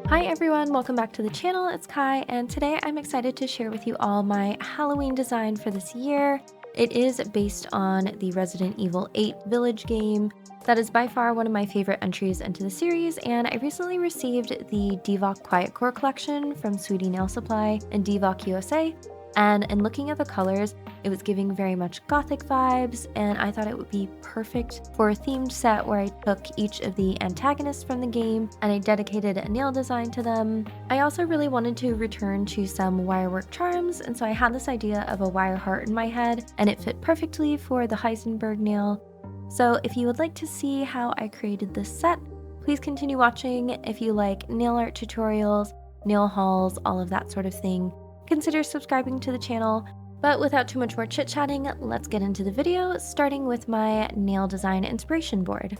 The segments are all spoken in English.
Hi everyone, welcome back to the channel. It's Kai, and today I'm excited to share with you all my Halloween design for this year. It is based on the Resident Evil 8 Village game. That is by far one of my favorite entries into the series, and I recently received the Divock Quiet Core collection from Sweetie Nail Supply and Divock USA. And in looking at the colors, it was giving very much gothic vibes, and I thought it would be perfect for a themed set where I took each of the antagonists from the game and I dedicated a nail design to them. I also really wanted to return to some wirework charms, and so I had this idea of a wire heart in my head, and it fit perfectly for the Heisenberg nail. So if you would like to see how I created this set, please continue watching. If you like nail art tutorials, nail hauls, all of that sort of thing, consider subscribing to the channel. But without too much more chit-chatting, let's get into the video, starting with my nail design inspiration board.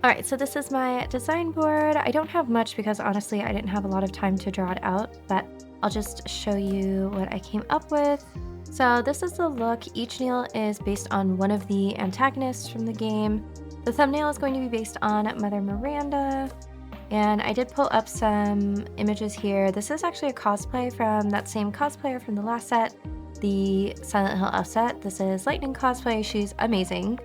Alright, so this is my design board. I don't have much because honestly I didn't have a lot of time to draw it out, but I'll just show you what I came up with. So this is the look. Each nail is based on one of the antagonists from the game. The thumbnail is going to be based on Mother Miranda. And I did pull up some images here. This is actually a cosplay from that same cosplayer from the last set, the Silent Hill Elf set. This is Lightning cosplay. She's amazing.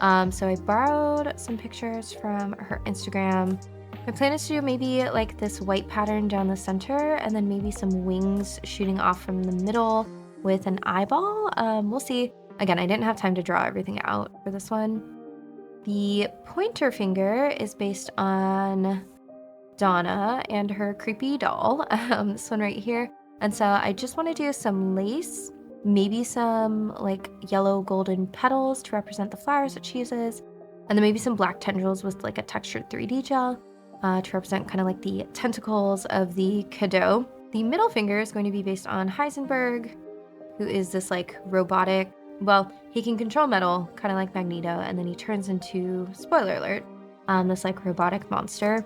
So I borrowed some pictures from her Instagram. My plan is to do maybe like this white pattern down the center and then maybe some wings shooting off from the middle with an eyeball. We'll see. Again, I didn't have time to draw everything out for this one. The pointer finger is based on Donna and her creepy doll, this one right here. And so I just want to do some lace, maybe some like yellow golden petals to represent the flowers that she uses, and then maybe some black tendrils with like a textured 3D gel to represent kind of like the tentacles of the cadeau. The middle finger is going to be based on Heisenberg, who is this like robotic, well, he can control metal, kind of like Magneto, and then he turns into, spoiler alert, this like robotic monster.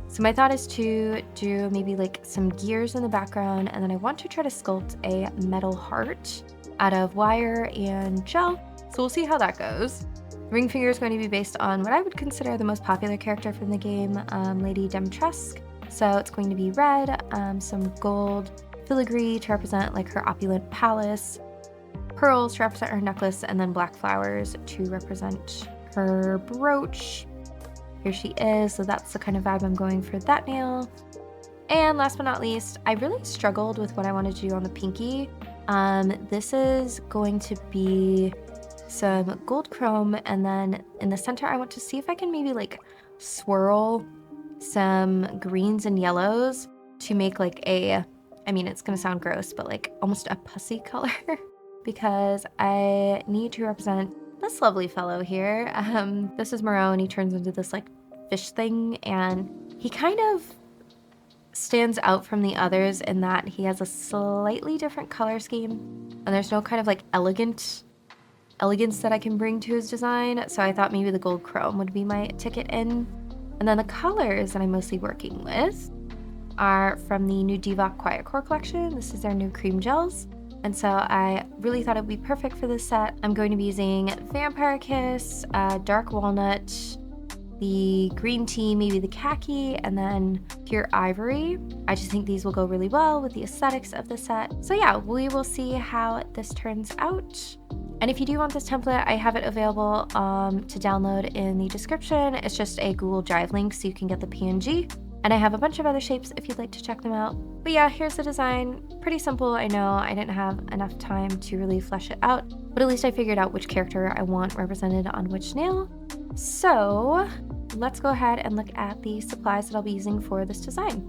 So my thought is to do maybe like some gears in the background, and then I want to try to sculpt a metal heart out of wire and gel. So we'll see how that goes. Ring finger is going to be based on what I would consider the most popular character from the game, Lady Dimitrescu. So it's going to be red, some gold filigree to represent like her opulent palace, pearls to represent her necklace, and then black flowers to represent her brooch. Here she is, so that's the kind of vibe I'm going for that nail. And last but not least, I really struggled with what I wanted to do on the pinky. This is going to be some gold chrome, and then in the center I want to see if I can maybe like swirl some greens and yellows to make like a, I mean it's gonna sound gross, but like almost a pussy color because I need to represent this lovely fellow here. This is Moreau, and he turns into this like fish thing, and he kind of stands out from the others in that he has a slightly different color scheme, and there's no kind of like elegance that I can bring to his design. So I thought maybe the gold chrome would be my ticket in. And then the colors that I'm mostly working with are from the new Divock Quiet Core collection. This is their new cream gels. And so I really thought it would be perfect for this set. I'm going to be using Vampire Kiss, Dark Walnut, the green tea, maybe the khaki, and then pure ivory. I just think these will go really well with the aesthetics of the set. So yeah, we will see how this turns out. And if you do want this template, I have it available to download in the description. It's just a Google Drive link so you can get the PNG. And I have a bunch of other shapes if you'd like to check them out. But yeah, here's the design. Pretty simple, I know. I didn't have enough time to really flesh it out, but at least I figured out which character I want represented on which nail. So let's go ahead and look at the supplies that I'll be using for this design.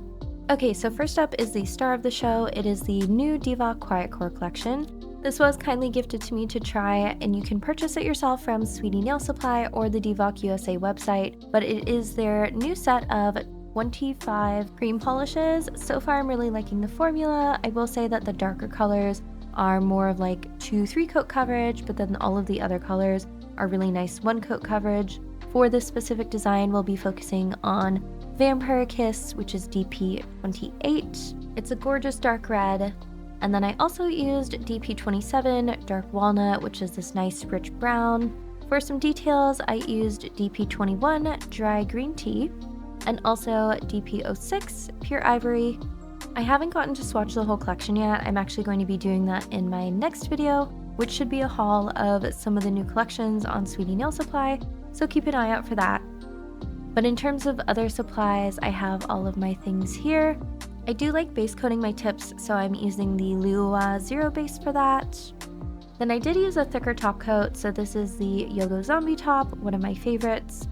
Okay, so first up is the star of the show. It is the new Divock Quiet Core collection. This was kindly gifted to me to try, and you can purchase it yourself from Sweetie Nail Supply or the Divock USA website, but it is their new set of 25 cream polishes. So far I'm really liking the formula. I will say that the darker colors are more of like 2-3 coat coverage, but then all of the other colors are really nice 1 coat coverage. For this specific design, we'll be focusing on Vampire Kiss, which is DP28. It's a gorgeous dark red. And then I also used DP27 Dark Walnut, which is this nice rich brown. For some details, I used DP21 Dry Green Tea. and also DP06 Pure Ivory. I haven't gotten to swatch the whole collection yet. I'm actually going to be doing that in my next video, which should be a haul of some of the new collections on Sweetie Nail Supply, so keep an eye out for that. But in terms of other supplies, I have all of my things here. I do like base coating my tips, so I'm using the Liuwa Zero Base for that. Then I did use a thicker top coat, so this is the Yogo Zombie top, one of my favorites.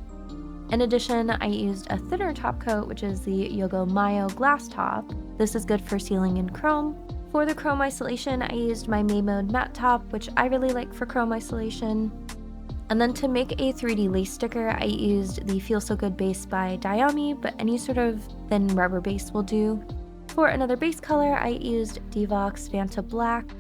In addition, I used a thinner top coat, which is the Yogo Mayo Glass Top. This is good for sealing in chrome. For the chrome isolation, I used my May Mode Matte Top, which I really like for chrome isolation. And then to make a 3D lace sticker, I used the Feel So Good base by Dayami, but any sort of thin rubber base will do. For another base color, I used Divox Vanta Black,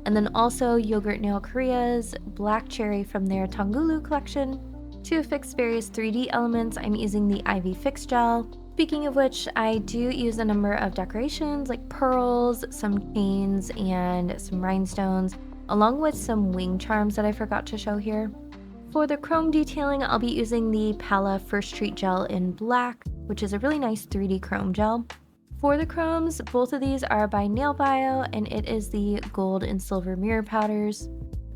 and then also Yogurt Nail Korea's Black Cherry from their Tangulu collection. To affix various 3D elements, I'm using the Ivy Fix Gel. Speaking of which, I do use a number of decorations like pearls, some chains, and some rhinestones, along with some wing charms that I forgot to show here. For the chrome detailing, I'll be using the Pala First Treat Gel in black, which is a really nice 3D chrome gel. For the chromes, both of these are by Nail Bio, and it is the gold and silver mirror powders.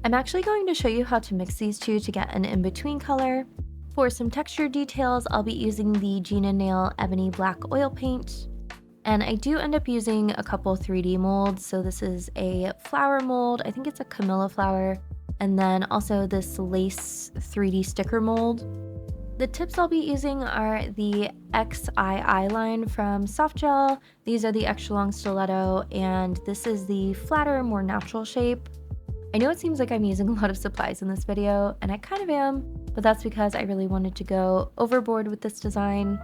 I'm actually going to show you how to mix these two to get an in-between color. For some texture details, I'll be using the Gina Nail Ebony Black Oil Paint. And I do end up using a couple 3D molds, so this is a flower mold, I think it's a Camilla flower, and then also this lace 3D sticker mold. The tips I'll be using are the XII line from Softgel. These are the extra long stiletto, and this is the flatter, more natural shape. I know it seems like I'm using a lot of supplies in this video, and I kind of am, but that's because I really wanted to go overboard with this design.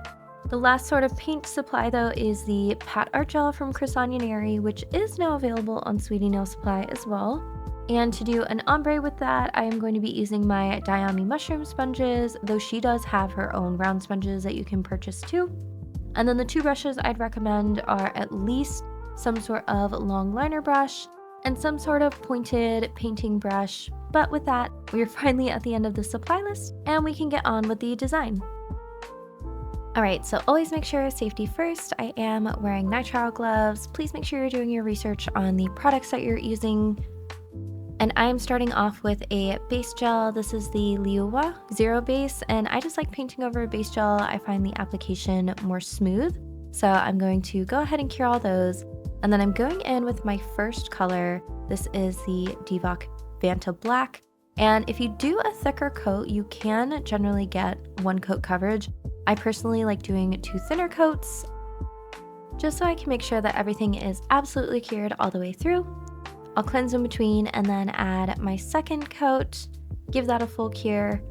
The last sort of paint supply though is the Pat Art Gel from Crisagnineri, which is now available on Sweetie Nail Supply as well. And to do an ombre with that, I am going to be using my Dayami Mushroom Sponges, though she does have her own round sponges that you can purchase too. And then the two brushes I'd recommend are at least some sort of long liner brush and some sort of pointed painting brush. But with that, we're finally at the end of the supply list and we can get on with the design. Alright, so always make sure safety first. I am wearing nitrile gloves. Please make sure you're doing your research on the products that you're using. And I am starting off with a base gel. This is the Liuwa Zero Base, and I just like painting over a base gel. I find the application more smooth. So I'm going to go ahead and cure all those. And then I'm going in with my first color. This is the Divox Vanta Black. And if you do a thicker coat, you can generally get one coat coverage. I personally like doing two thinner coats, just so I can make sure that everything is absolutely cured all the way through. I'll cleanse in between and then add my second coat, give that a full cure,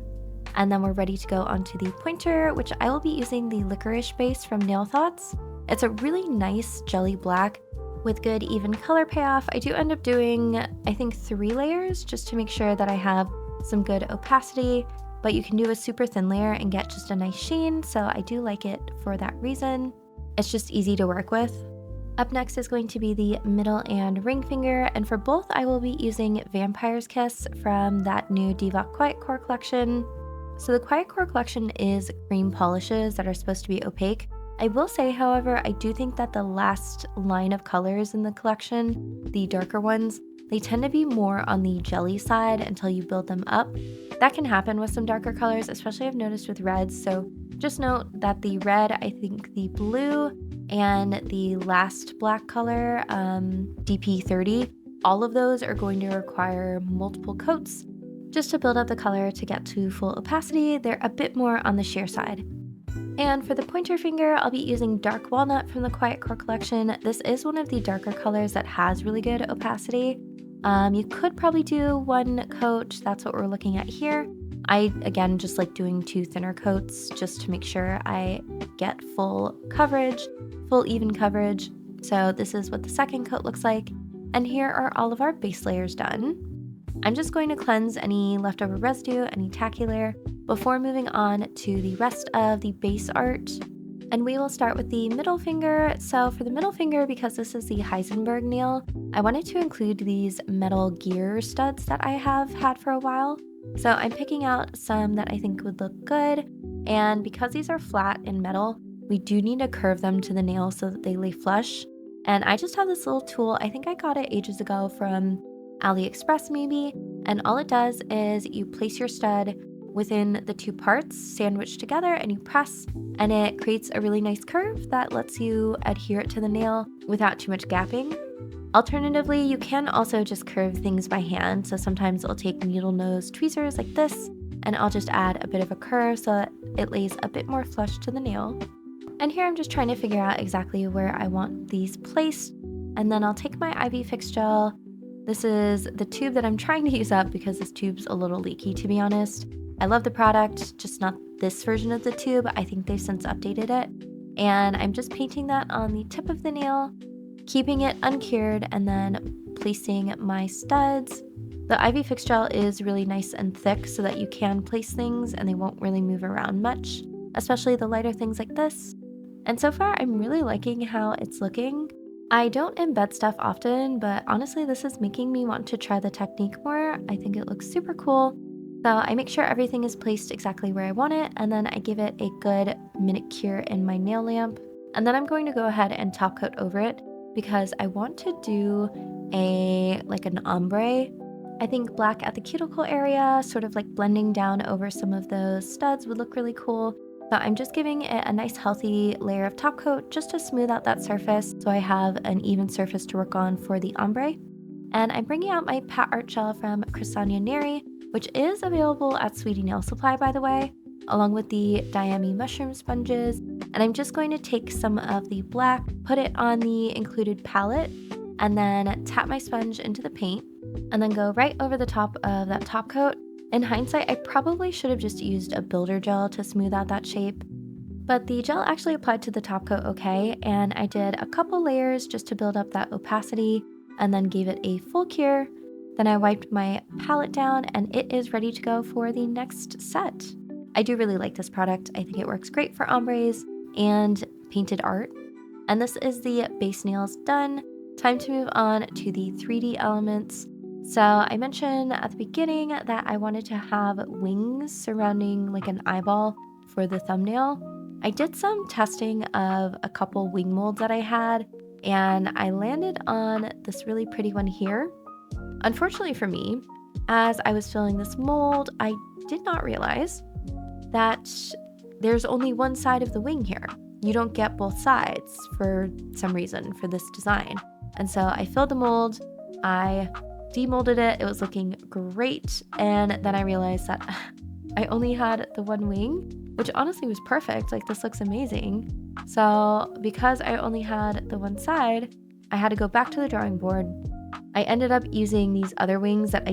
and then we're ready to go onto the pointer, which I will be using the Licorice base from Nail Thoughts. It's a really nice jelly black with good even color payoff. I do end up doing, I think, 3 layers just to make sure that I have some good opacity, but you can do a super thin layer and get just a nice sheen, so I do like it for that reason. It's just easy to work with. Up next is going to be the middle and ring finger, and for both I will be using Vampire's Kiss from that new Divox Quiet Core collection. So the Quiet Core collection is cream polishes that are supposed to be opaque. I will say, however, I do think that the last line of colors in the collection, the darker ones, they tend to be more on the jelly side until you build them up. That can happen with some darker colors, especially I've noticed with reds, so just note that the red, I think the blue, and the last black color, DP30, all of those are going to require multiple coats just to build up the color to get to full opacity. They're a bit more on the sheer side. And for the pointer finger, I'll be using Dark Walnut from the Quiet Core collection. This is one of the darker colors that has really good opacity. You could probably do one coat, that's what we're looking at here. I, again, just like doing 2 thinner coats just to make sure I get full coverage, full even coverage. So this is what the second coat looks like. And here are all of our base layers done. I'm just going to cleanse any leftover residue, any tacky layer, before moving on to the rest of the base art. And we will start with the middle finger. So for the middle finger, because this is the Heisenberg nail, I wanted to include these metal gear studs that I have had for a while. So I'm picking out some that I think would look good, and because these are flat and metal, we do need to curve them to the nail so that they lay flush. And I just have this little tool. I think I got it ages ago from AliExpress maybe. And all it does is you place your stud within the two parts sandwiched together and you press, and it creates a really nice curve that lets you adhere it to the nail without too much gapping. Alternatively, you can also just curve things by hand. So sometimes I'll take needle nose tweezers like this, and I'll just add a bit of a curve so that it lays a bit more flush to the nail. And here I'm just trying to figure out exactly where I want these placed. And then I'll take my IV Fix gel. This is the tube that I'm trying to use up because this tube's a little leaky, to be honest. I love the product, just not this version of the tube. I think they've since updated it. And I'm just painting that on the tip of the nail, keeping it uncured, and then placing my studs. The IV Fix gel is really nice and thick so that you can place things and they won't really move around much, especially the lighter things like this. And so far, I'm really liking how it's looking. I don't embed stuff often, but honestly, this is making me want to try the technique more. I think it looks super cool. So I make sure everything is placed exactly where I want it, and then I give it a good minute cure in my nail lamp. And then I'm going to go ahead and top coat over it because I want to do an ombre. I think black at the cuticle area, sort of like blending down over some of those studs would look really cool. So I'm just giving it a nice healthy layer of top coat just to smooth out that surface so I have an even surface to work on for the ombre. And I'm bringing out my Pat Art Gel from Chrysania Neri, which is available at Sweetie Nail Supply, by the way, along with the Diami mushroom sponges. And I'm just going to take some of the black, put it on the included palette, and then tap my sponge into the paint, and then go right over the top of that top coat. In hindsight, I probably should have just used a builder gel to smooth out that shape, but the gel actually applied to the top coat okay, and I did a couple layers just to build up that opacity, and then gave it a full cure. Then I wiped my palette down, and it is ready to go for the next set. I do really like this product. I think it works great for ombres and painted art. And this is the base nails done. Time to move on to the 3D elements. So I mentioned at the beginning that I wanted to have wings surrounding like an eyeball for the thumbnail. I did some testing of a couple wing molds that I had, and I landed on this really pretty one here. Unfortunately for me, as I was filling this mold, I did not realize that there's only one side of the wing here. You don't get both sides for some reason for this design. And so I filled the mold, I demolded it, it was looking great, and then I realized that I only had the one wing, which honestly was perfect. Like, this looks amazing. So because I only had the one side, I had to go back to the drawing board. I ended up using these other wings that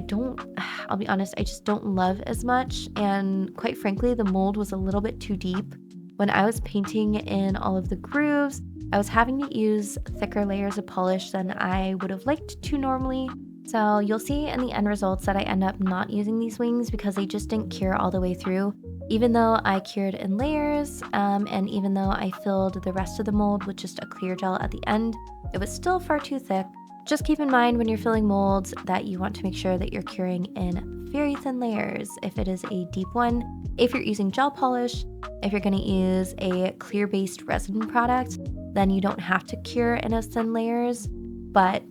I'll be honest, I just don't love as much, and quite frankly, the mold was a little bit too deep. When I was painting in all of the grooves, I was having to use thicker layers of polish than I would have liked to normally. So you'll see in the end results that I end up not using these wings because they just didn't cure all the way through. Even though I cured in layers, and even though I filled the rest of the mold with just a clear gel at the end, it was still far too thick. Just keep in mind when you're filling molds that you want to make sure that you're curing in very thin layers if it is a deep one. If you're using gel polish, if you're going to use a clear-based resin product, then you don't have to cure in as thin layers, but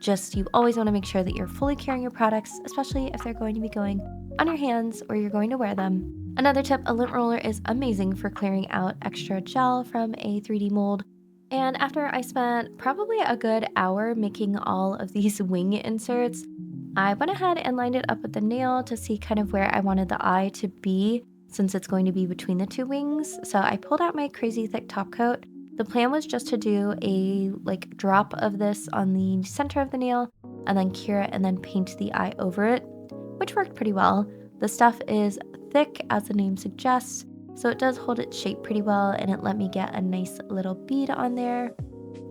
just you always want to make sure that you're fully curing your products, especially if they're going to be going on your hands or you're going to wear them. Another tip, a lint roller is amazing for clearing out extra gel from a 3D mold. And after I spent probably a good hour making all of these wing inserts, I went ahead and lined it up with the nail to see kind of where I wanted the eye to be since it's going to be between the two wings. So I pulled out my crazy thick top coat. The plan was just to do a drop of this on the center of the nail and then cure it and then paint the eye over it, which worked pretty well. The stuff is thick, as the name suggests, so it does hold its shape pretty well, and it let me get a nice little bead on there.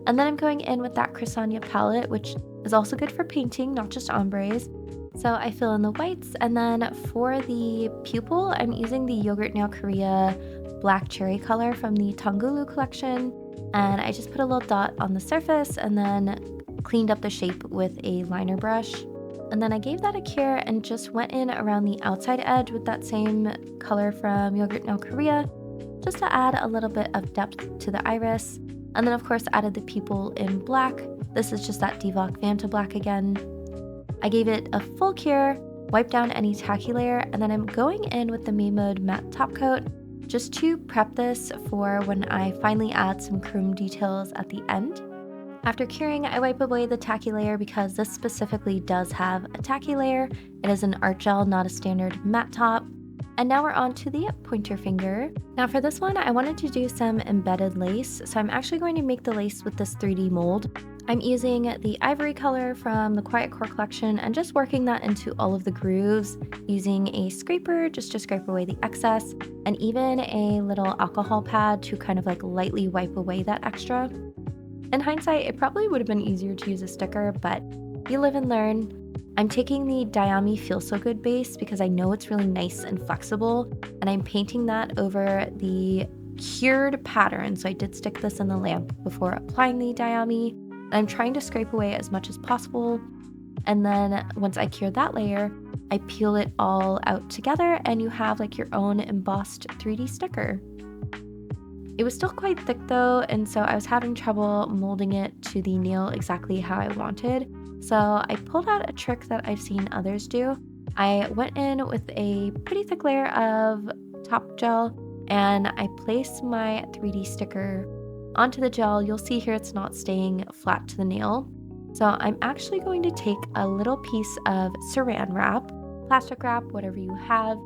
And then I'm going in with that Chrysania palette, which is also good for painting, not just ombres. So I fill in the whites, and then for the pupil, I'm using the Yogurt Nail Korea black cherry color from the Tongulu collection, and I just put a little dot on the surface and then cleaned up the shape with a liner brush. And then I gave that a cure and just went in around the outside edge with that same color from Yogurt Nail Korea, just to add a little bit of depth to the iris. And then of course added the pupil in black. This is just that Divock Vanta black again. I gave it a full cure, wiped down any tacky layer, and then I'm going in with the Made Mode matte top coat just to prep this for when I finally add some chrome details at the end. After curing, I wipe away the tacky layer because this specifically does have a tacky layer. It is an art gel, not a standard matte top. And now we're on to the pointer finger. Now for this one, I wanted to do some embedded lace. So I'm actually going to make the lace with this 3D mold. I'm using the ivory color from the Quiet Core collection and just working that into all of the grooves using a scraper just to scrape away the excess, and even a little alcohol pad to kind of like lightly wipe away that extra. In hindsight, it probably would have been easier to use a sticker, but you live and learn. I'm taking the Diami Feel So Good base because I know it's really nice and flexible, and I'm painting that over the cured pattern. So I did stick this in the lamp before applying the Diami, and I'm trying to scrape away as much as possible. And then once I cure that layer, I peel it all out together and you have like your own embossed 3D sticker. It was still quite thick though, and so I was having trouble molding it to the nail exactly how I wanted. So I pulled out a trick that I've seen others do. I went in with a pretty thick layer of top gel and I placed my 3D sticker onto the gel. You'll see here it's not staying flat to the nail. So I'm actually going to take a little piece of saran wrap, plastic wrap, whatever you have,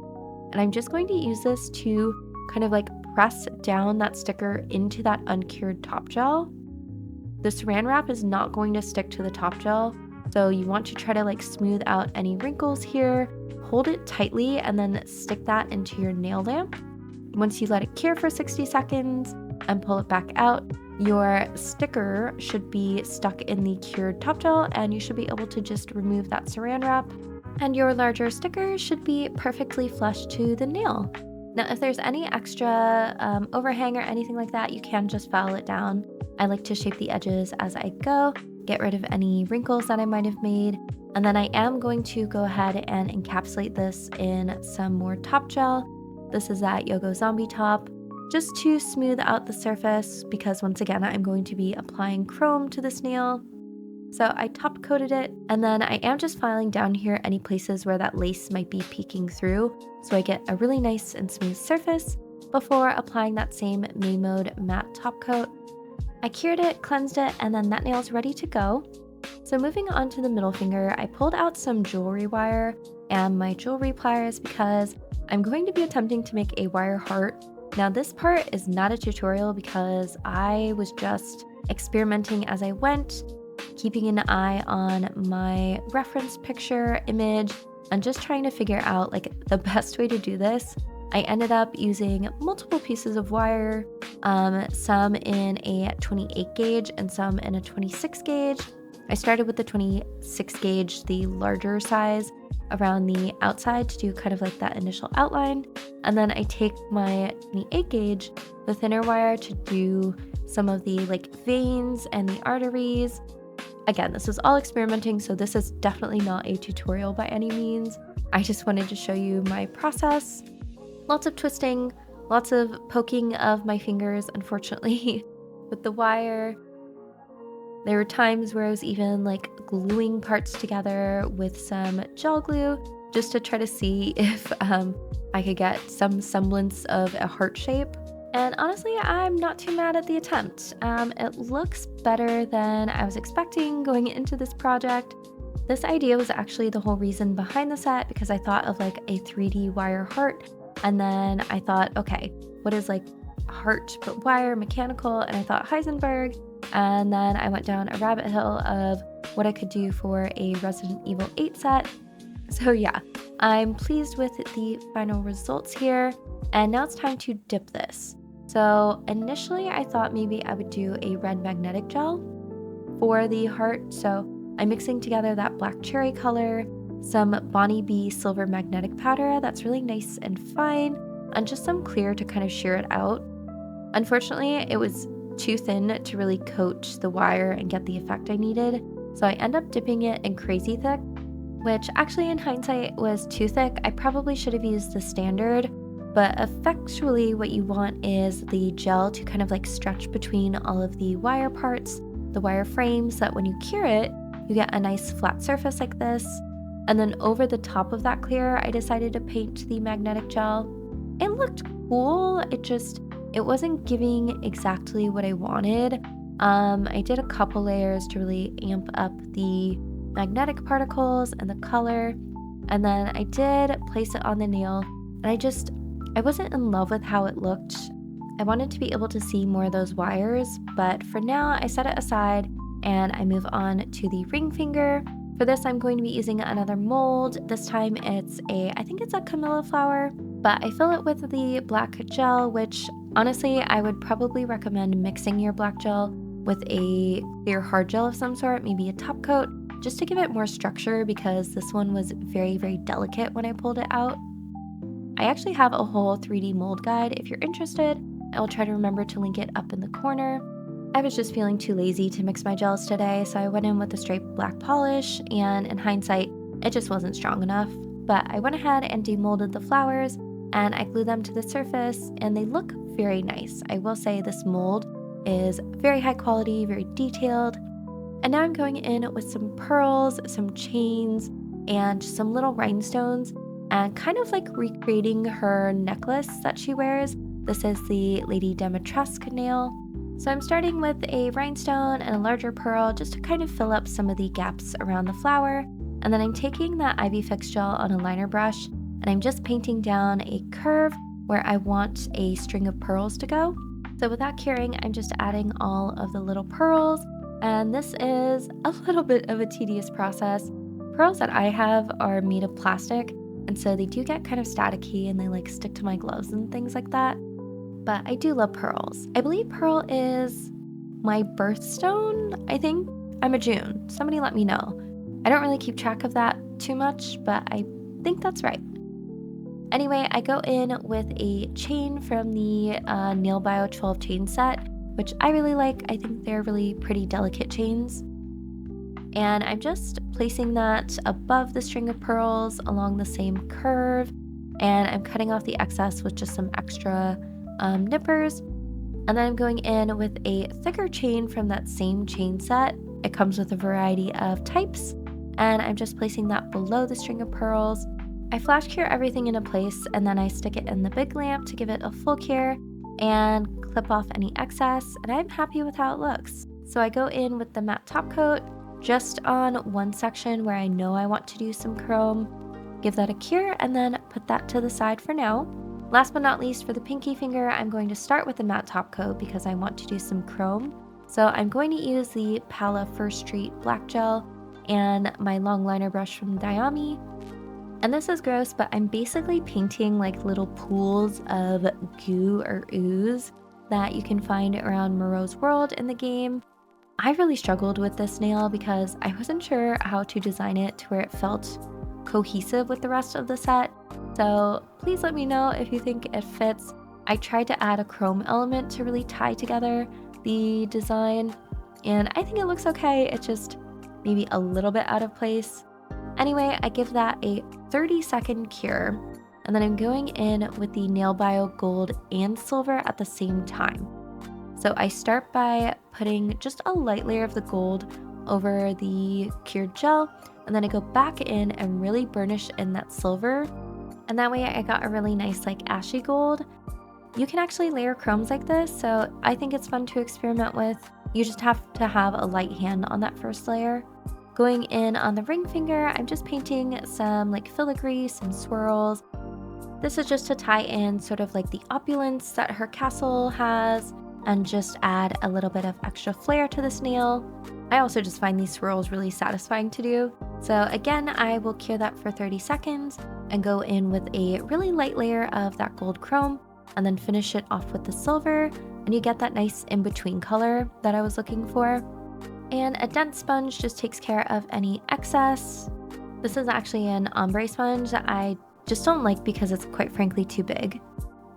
and I'm just going to use this to kind of like press down that sticker into that uncured top gel. The saran wrap is not going to stick to the top gel, so you want to try to like smooth out any wrinkles here, hold it tightly, and then stick that into your nail lamp. Once you let it cure for 60 seconds and pull it back out, your sticker should be stuck in the cured top gel and you should be able to just remove that saran wrap, and your larger sticker should be perfectly flush to the nail. Now, if there's any extra overhang or anything like that, you can just file it down. I like to shape the edges as I go, get rid of any wrinkles that I might have made, and then I am going to go ahead and encapsulate this in some more top gel. This is that Yogo Zombie top, just to smooth out the surface because once again, I'm going to be applying chrome to this nail. So I top coated it, and then I am just filing down here any places where that lace might be peeking through so I get a really nice and smooth surface before applying that same Made Mode matte top coat. I cured it, cleansed it, and then that nail's ready to go. So moving on to the middle finger, I pulled out some jewelry wire and my jewelry pliers because I'm going to be attempting to make a wire heart. Now this part is not a tutorial because I was just experimenting as I went, keeping an eye on my reference picture image and just trying to figure out like the best way to do this. I ended up using multiple pieces of wire, some in a 28 gauge and some in a 26 gauge. I started with the 26 gauge, the larger size, around the outside to do kind of like that initial outline. And then I take my 28 gauge, the thinner wire, to do some of the like veins and the arteries. Again, this is all experimenting, so this is definitely not a tutorial by any means. I just wanted to show you my process. Lots of twisting, lots of poking of my fingers, unfortunately, with the wire. There were times where I was even like gluing parts together with some gel glue just to try to see if I could get some semblance of a heart shape. And honestly, I'm not too mad at the attempt. It looks better than I was expecting going into this project. This idea was actually the whole reason behind the set because I thought of like a 3D wire heart. And then I thought, okay, what is like heart but wire, mechanical? And I thought Heisenberg. And then I went down a rabbit hole of what I could do for a Resident Evil 8 set. So yeah, I'm pleased with the final results here. And now it's time to dip this. So initially I thought maybe I would do a red magnetic gel for the heart. So I'm mixing together that black cherry color, some Bonnie B silver magnetic powder that's really nice and fine, and just some clear to kind of shear it out. Unfortunately, it was too thin to really coat the wire and get the effect I needed. So I end up dipping it in Crazy Thick, which actually in hindsight was too thick. I probably should have used the standard, But effectually what you want is the gel to kind of like stretch between all of the wire parts, the wire frames, so that when you cure it, you get a nice flat surface like this. And then over the top of that clear, I decided to paint the magnetic gel. It looked cool, it wasn't giving exactly what I wanted. I did a couple layers to really amp up the magnetic particles and the color. And then I did place it on the nail, and I wasn't in love with how it looked. I wanted to be able to see more of those wires, but for now I set it aside and I move on to the ring finger. For this, I'm going to be using another mold. This time I think it's a camellia flower, but I fill it with the black gel, which honestly, I would probably recommend mixing your black gel with a clear hard gel of some sort, maybe a top coat, just to give it more structure because this one was very, very delicate when I pulled it out. I actually have a whole 3D mold guide if you're interested. I will try to remember to link it up in the corner. I was just feeling too lazy to mix my gels today, so I went in with a straight black polish, and in hindsight, it just wasn't strong enough. But I went ahead and demolded the flowers, and I glued them to the surface, and they look very nice. I will say this mold is very high quality, very detailed. And now I'm going in with some pearls, some chains, and some little rhinestones, and kind of like recreating her necklace that she wears. This is the Lady Dimitrescu nail. So I'm starting with a rhinestone and a larger pearl just to kind of fill up some of the gaps around the flower. And then I'm taking that Ivy Fix gel on a liner brush, and I'm just painting down a curve where I want a string of pearls to go. So without curing, I'm just adding all of the little pearls, and this is a little bit of a tedious process. Pearls that I have are made of plastic, and so they do get kind of staticky and they like stick to my gloves and things like that. But I do love pearls. I believe pearl is my birthstone, I think. I'm a June. Somebody let me know. I don't really keep track of that too much, but I think that's right. Anyway, I go in with a chain from the Nail Bio 12 chain set, which I really like. I think they're really pretty delicate chains. And I'm just placing that above the string of pearls along the same curve, and I'm cutting off the excess with just some extra nippers. And then I'm going in with a thicker chain from that same chain set. It comes with a variety of types, and I'm just placing that below the string of pearls. I flash cure everything into place, and then I stick it in the big lamp to give it a full cure and clip off any excess, and I'm happy with how it looks. So I go in with the matte top coat just on one section where I know I want to do some chrome, give that a cure, and then put that to the side for now. Last but not least, for the pinky finger, I'm going to start with the matte top coat because I want to do some chrome. So I'm going to use the Pala First Street black gel and my long liner brush from Dayami. And this is gross, but I'm basically painting like little pools of goo or ooze that you can find around Moreau's World in the game. I really struggled with this nail because I wasn't sure how to design it to where it felt cohesive with the rest of the set. So please let me know if you think it fits. I tried to add a chrome element to really tie together the design, and I think it looks okay. It's just maybe a little bit out of place. Anyway, I give that a 30-second cure, and then I'm going in with the Nail Bio Gold and Silver at the same time. So I start by putting just a light layer of the gold over the cured gel, and then I go back in and really burnish in that silver, and that way I got a really nice like ashy gold. You can actually layer chromes like this, so I think it's fun to experiment with. You just have to have a light hand on that first layer. Going in on the ring finger, I'm just painting some like filigree, some swirls. This is just to tie in sort of like the opulence that her castle has and just add a little bit of extra flair to this nail. I also just find these swirls really satisfying to do. So again, I will cure that for 30 seconds and go in with a really light layer of that gold chrome and then finish it off with the silver, and you get that nice in-between color that I was looking for. And a dense sponge just takes care of any excess. This is actually an ombre sponge that I just don't like because it's quite frankly too big.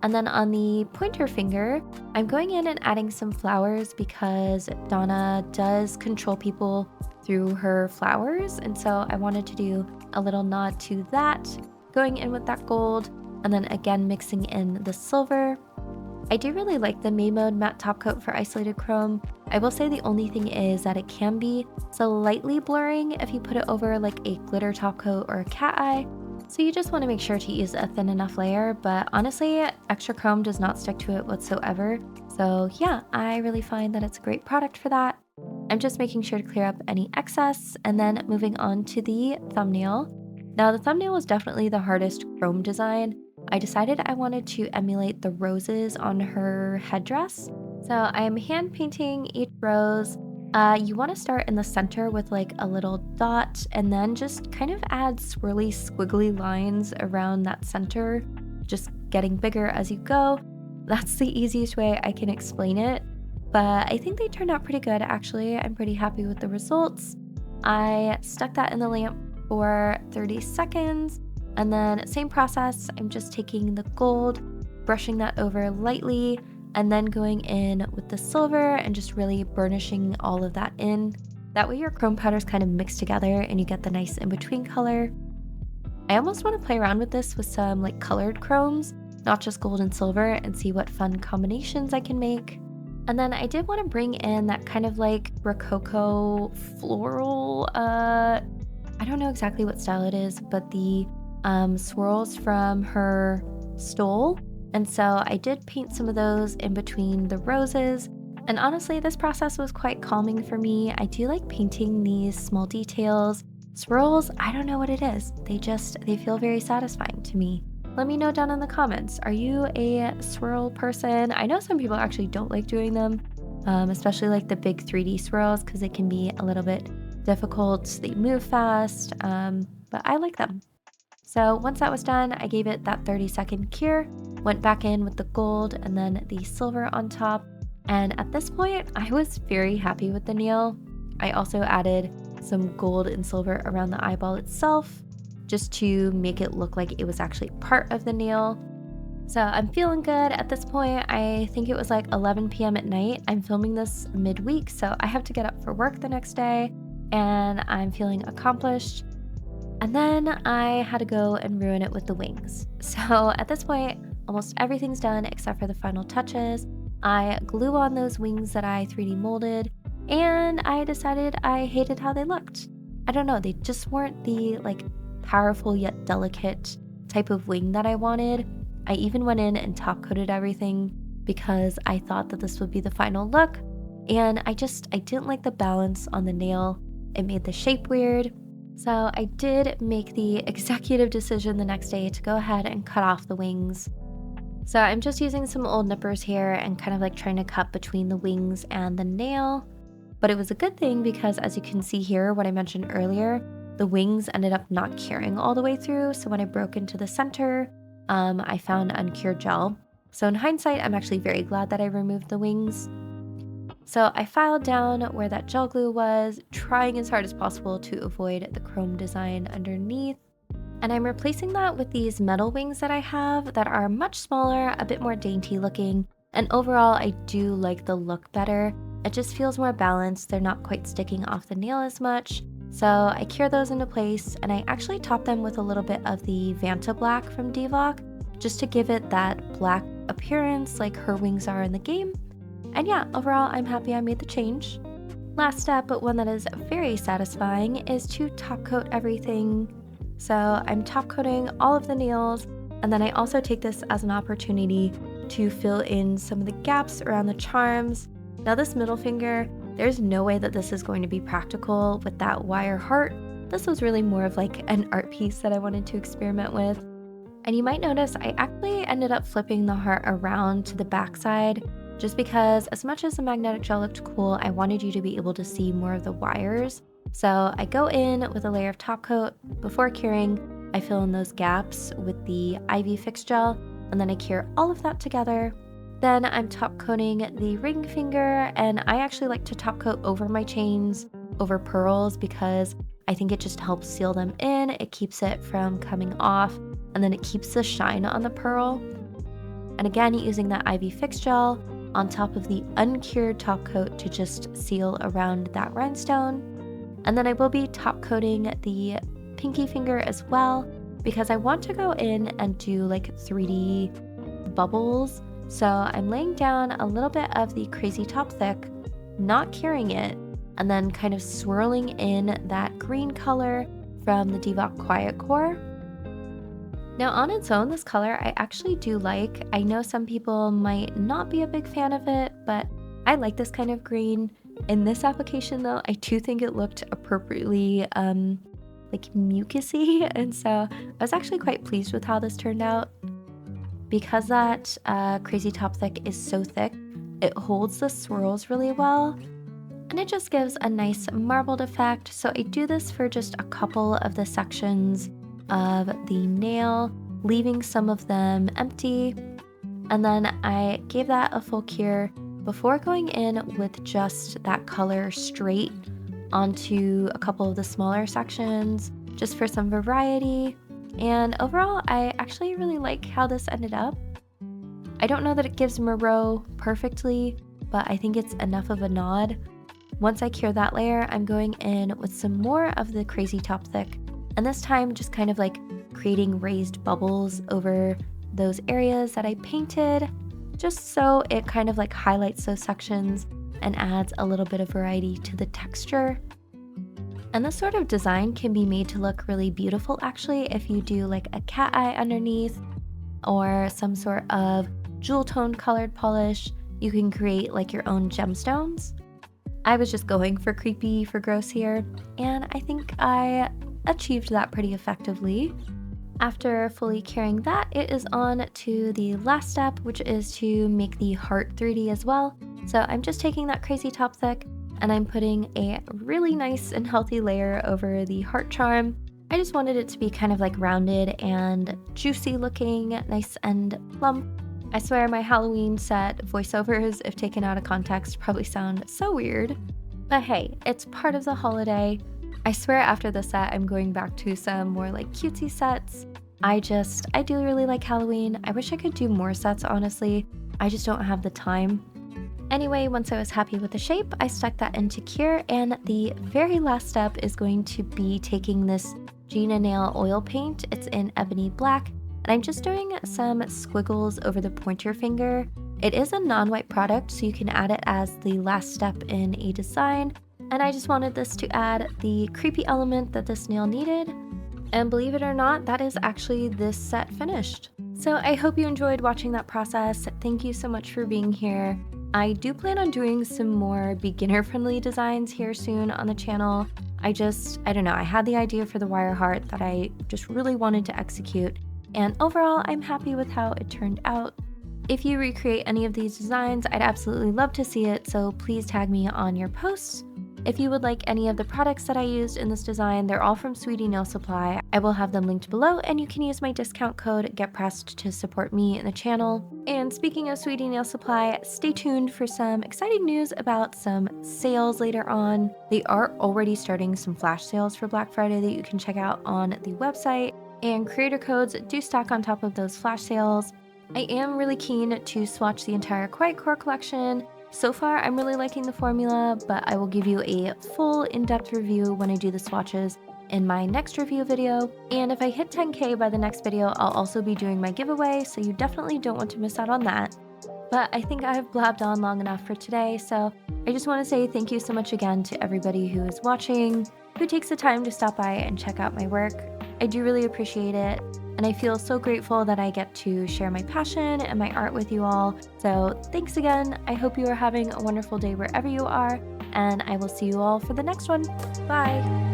And then on the pointer finger, I'm going in and adding some flowers because Donna does control people through her flowers, and so I wanted to do a little nod to that. Going in with that gold, and then again mixing in the silver. I do really like the May Mode matte top coat for isolated chrome. I will say the only thing is that it can be slightly blurring if you put it over like a glitter top coat or a cat eye. So you just want to make sure to use a thin enough layer, but honestly, extra chrome does not stick to it whatsoever. So yeah, I really find that it's a great product for that. I'm just making sure to clear up any excess and then moving on to the thumbnail. Now the thumbnail was definitely the hardest chrome design. I decided I wanted to emulate the roses on her headdress. So I am hand painting each rose. You want to start in the center with like a little dot and then just kind of add swirly squiggly lines around that center, just getting bigger as you go. That's the easiest way I can explain it, but I think they turned out pretty good actually. I'm pretty happy with the results. I stuck that in the lamp for 30 seconds and then same process, I'm just taking the gold, brushing that over lightly, and then going in with the silver and just really burnishing all of that in. That way your chrome powders kind of mix together and you get the nice in-between color. I almost want to play around with this with some like colored chromes, not just gold and silver, and see what fun combinations I can make. And then I did want to bring in that kind of like Rococo floral, I don't know exactly what style it is, but the swirls from her stole. And so I did paint some of those in between the roses. And honestly, this process was quite calming for me. I do like painting these small details. Swirls, I don't know what it is. They feel very satisfying to me. Let me know down in the comments. Are you a swirl person? I know some people actually don't like doing them, especially like the big 3D swirls because they can be a little bit difficult. They move fast, but I like them. So once that was done, I gave it that 30-second cure, went back in with the gold and then the silver on top. And at this point, I was very happy with the nail. I also added some gold and silver around the eyeball itself, just to make it look like it was actually part of the nail. So I'm feeling good at this point. I think it was like 11 p.m. at night. I'm filming this midweek, so I have to get up for work the next day, and I'm feeling accomplished. And then I had to go and ruin it with the wings. So at this point, almost everything's done except for the final touches. I glue on those wings that I 3D molded, and I decided I hated how they looked. I don't know, they just weren't the like powerful yet delicate type of wing that I wanted. I even went in and top coated everything because I thought that this would be the final look, and I didn't like the balance on the nail. It made the shape weird. So I did make the executive decision the next day to go ahead and cut off the wings. So I'm just using some old nippers here and kind of like trying to cut between the wings and the nail. But it was a good thing because as you can see here, what I mentioned earlier, the wings ended up not curing all the way through. So when I broke into the center, I found uncured gel. So in hindsight, I'm actually very glad that I removed the wings. So I filed down where that gel glue was, trying as hard as possible to avoid the chrome design underneath. And I'm replacing that with these metal wings that I have that are much smaller, a bit more dainty looking. And overall, I do like the look better. It just feels more balanced. They're not quite sticking off the nail as much. So I cure those into place, and I actually top them with a little bit of the Vanta Black from Devlock, just to give it that black appearance like her wings are in the game. And yeah, overall, I'm happy I made the change. Last step, but one that is very satisfying, is to top coat everything. So I'm top coating all of the nails, and then I also take this as an opportunity to fill in some of the gaps around the charms. Now this middle finger, there's no way that this is going to be practical with that wire heart. This was really more of like an art piece that I wanted to experiment with. And you might notice I actually ended up flipping the heart around to the backside, just because as much as the magnetic gel looked cool, I wanted you to be able to see more of the wires. So I go in with a layer of top coat. Before curing, I fill in those gaps with the IV Fix gel, and then I cure all of that together. Then I'm top coating the ring finger, and I actually like to top coat over my chains, over pearls, because I think it just helps seal them in. It keeps it from coming off, and then it keeps the shine on the pearl. And again, using that IV Fix gel on top of the uncured top coat to just seal around that rhinestone. And then I will be top coating the pinky finger as well. because I want to go in and do like 3D bubbles. So I'm laying down a little bit of the Crazy Top Thick, not curing it, and then kind of swirling in that green color from the Divock Quiet Core. Now on its own, this color I actually do like. I know some people might not be a big fan of it, but I like this kind of green. In this application though, I do think it looked appropriately like mucusy, and so I was actually quite pleased with how this turned out. Because that Crazy Top Thick is so thick, it holds the swirls really well, and it just gives a nice marbled effect. So I do this for just a couple of the sections of the nail, leaving some of them empty, and then I gave that a full cure before going in with just that color straight onto a couple of the smaller sections, just for some variety. And overall, I actually really like how this ended up. I don't know that it gives Moreau perfectly, but I think it's enough of a nod. Once I cure that layer, I'm going in with some more of the Crazy Top Thick, and this time just kind of like creating raised bubbles over those areas that I painted, just so it kind of like highlights those sections and adds a little bit of variety to the texture. And this sort of design can be made to look really beautiful actually if you do like a cat eye underneath or some sort of jewel tone colored polish. You can create like your own gemstones. I was just going for creepy for gross here, and I think I achieved that pretty effectively. After fully curing that, it is on to the last step, which is to make the heart 3D as well. So I'm just taking that Crazy Top Thick and I'm putting a really nice and healthy layer over the heart charm. I just wanted it to be kind of like rounded and juicy looking, nice and plump. I swear my Halloween set voiceovers, if taken out of context, probably sound so weird. But hey, it's part of the holiday. I swear after this set, I'm going back to some more like cutesy sets. I do really like Halloween. I wish I could do more sets, honestly. I just don't have the time. Anyway, once I was happy with the shape, I stuck that into cure, and the very last step is going to be taking this Gina Nail oil paint. It's in Ebony Black, and I'm just doing some squiggles over the pointer finger. It is a non-white product, so you can add it as the last step in a design, and I just wanted this to add the creepy element that this nail needed. And believe it or not, that is actually this set finished. So I hope you enjoyed watching that process. Thank you so much for being here. I do plan on doing some more beginner-friendly designs here soon on the channel. I don't know, I had the idea for the wire heart that I just really wanted to execute, and overall, I'm happy with how it turned out. If you recreate any of these designs, I'd absolutely love to see it, so please tag me on your posts. If you would like any of the products that I used in this design, they're all from Sweetie Nail Supply. I will have them linked below, and you can use my discount code GetPressed to support me and the channel. And speaking of Sweetie Nail Supply, stay tuned for some exciting news about some sales later on. They are already starting some flash sales for Black Friday that you can check out on the website, and creator codes do stack on top of those flash sales. I am really keen to swatch the entire Quiet Core collection. So far, I'm really liking the formula, but I will give you a full in-depth review when I do the swatches in my next review video. And if I hit 10K by the next video, I'll also be doing my giveaway, so you definitely don't want to miss out on that. But I think I've blabbed on long enough for today, so I just want to say thank you so much again to everybody who is watching, who takes the time to stop by and check out my work. I do really appreciate it. And I feel so grateful that I get to share my passion and my art with you all. So thanks again. I hope you are having a wonderful day wherever you are, and I will see you all for the next one. Bye.